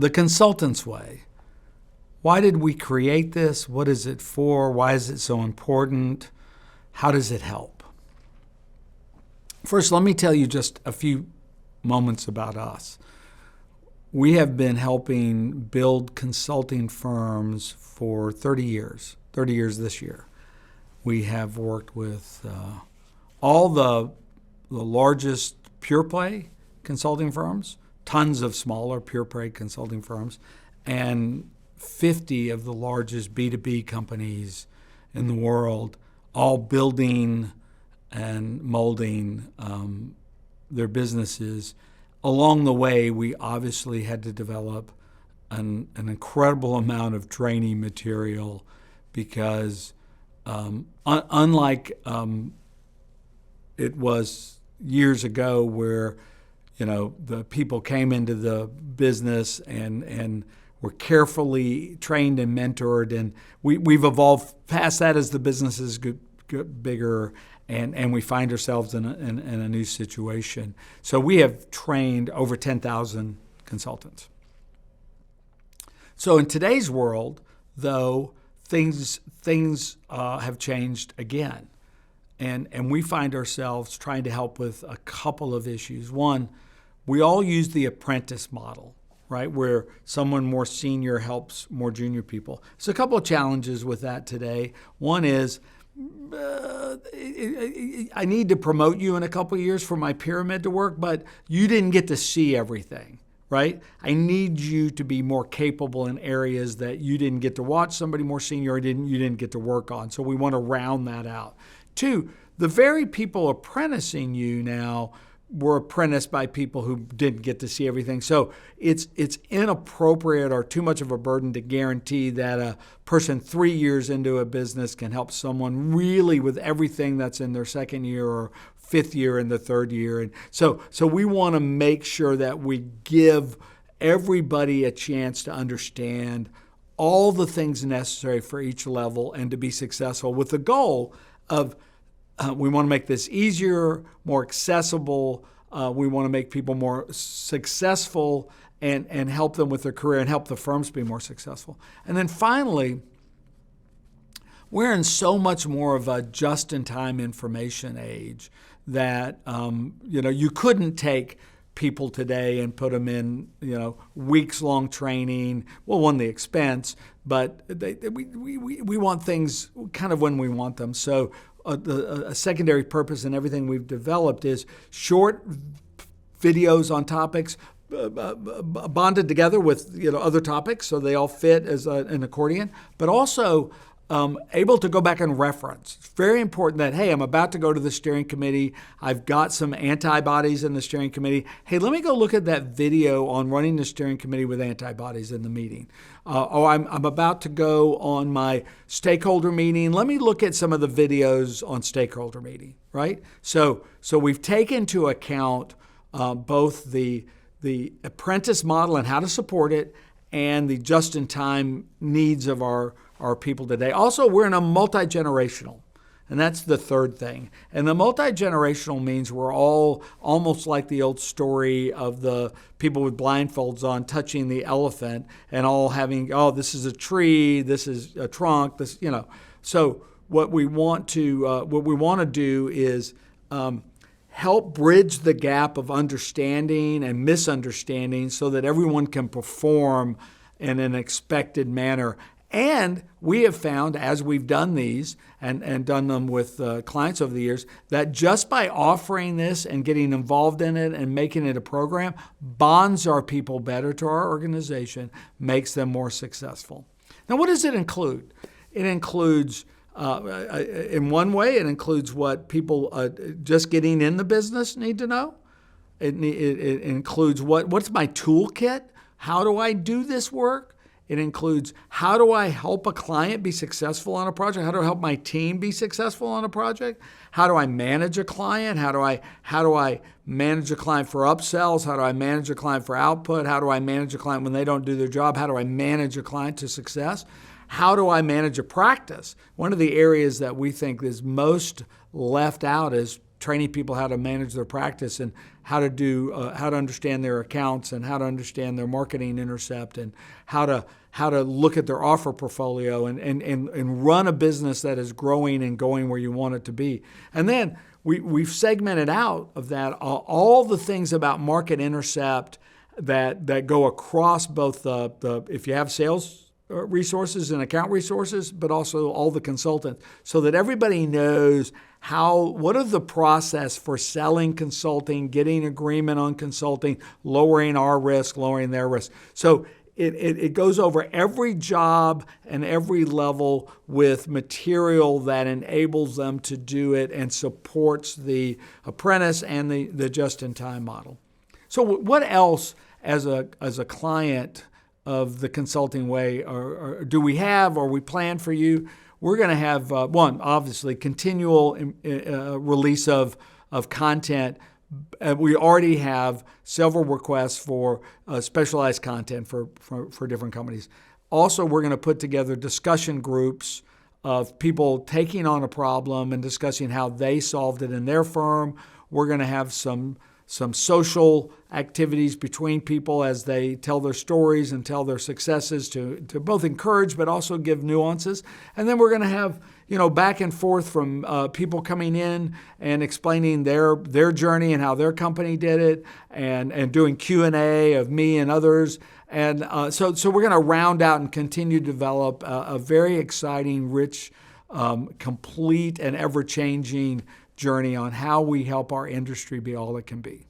The Consultant's Way. Why did we create this? What is it for? Why is it so important? How does it help? First, let me tell you just a few moments about us. We have been helping build consulting firms for 30 years this year. We have worked with all the largest pure play consulting firms, tons of smaller pure play consulting firms, and 50 of the largest B2B companies in the world, all building and molding their businesses. Along the way, we obviously had to develop an incredible amount of training material because unlike it was years ago where the people came into the business and were carefully trained and mentored, and we've evolved past that as the businesses get bigger and we find ourselves in a new situation. So we have trained over 10,000 consultants. So in today's world, though, things have changed again. And we find ourselves trying to help with a couple of issues. One, we all use the apprentice model, right, where someone more senior helps more junior people. There's a couple of challenges with that today. One is I need to promote you in a couple of years for my pyramid to work, but you didn't get to see everything, right? I need you to be more capable in areas that you didn't get to watch somebody more senior or you didn't get to work on. So we want to round that out. Two, the very people apprenticing you now were apprenticed by people who didn't get to see everything. So it's inappropriate or too much of a burden to guarantee that a person 3 years into a business can help someone really with everything that's in their second year or fifth year and the third year. And so we want to make sure that we give everybody a chance to understand all the things necessary for each level and to be successful with the goal of we want to make this easier, more accessible. We want to make people more successful and help them with their career and help the firms be more successful. And then finally, we're in so much more of a just-in-time information age that you couldn't take people today and put them in weeks-long training. Well, one, the expense, but we want things kind of when we want them. So a secondary purpose in everything we've developed is short videos on topics bonded together with other topics so they all fit as an accordion, but also able to go back and reference. It's very important that, hey, I'm about to go to the steering committee. I've got some antibodies in the steering committee. Hey, let me go look at that video on running the steering committee with antibodies in the meeting. I'm about to go on my stakeholder meeting. Let me look at some of the videos on stakeholder meeting, right? So we've taken into account both the apprentice model and how to support it and the just-in-time needs of our people today. Also, we're in a multi-generational, and that's the third thing. And the multi-generational means we're all almost like the old story of the people with blindfolds on touching the elephant and all having, this is a tree, this is a trunk, So what we want to do is help bridge the gap of understanding and misunderstanding so that everyone can perform in an expected manner. And we have found, as we've done these and done them with clients over the years, that just by offering this and getting involved in it and making it a program bonds our people better to our organization, makes them more successful. Now, what does it include? It includes, in one way, it includes what people just getting in the business need to know. It includes what's my toolkit? How do I do this work? It includes how do I help a client be successful on a project? How do I help my team be successful on a project? How do I manage a client? How do I manage a client for upsells? How do I manage a client for output? How do I manage a client when they don't do their job? How do I manage a client to success? How do I manage a practice? One of the areas that we think is most left out is training people how to manage their practice and how to understand their accounts and how to understand their marketing intercept and how to look at their offer portfolio and run a business that is growing and going where you want it to be. And then we've segmented out of that all the things about market intercept that go across both the if you have sales resources and account resources, but also all the consultants, so that everybody knows what are the process for selling consulting, getting agreement on consulting, lowering our risk, lowering their risk. So it goes over every job and every level with material that enables them to do it and supports the apprentice and the just-in-time model. So what else as a client of the Consulting Way or do we have or we plan for you? We're going to have, one, obviously, continual release of content. We already have several requests for specialized content for different companies. Also, we're going to put together discussion groups of people taking on a problem and discussing how they solved it in their firm. We're going to have some social activities between people as they tell their stories and tell their successes to both encourage but also give nuances. And then we're going to have back and forth from people coming in and explaining their journey and how their company did it and doing Q&A of me and others. And so we're going to round out and continue to develop a very exciting, rich, complete, and ever-changing journey on how we help our industry be all it can be.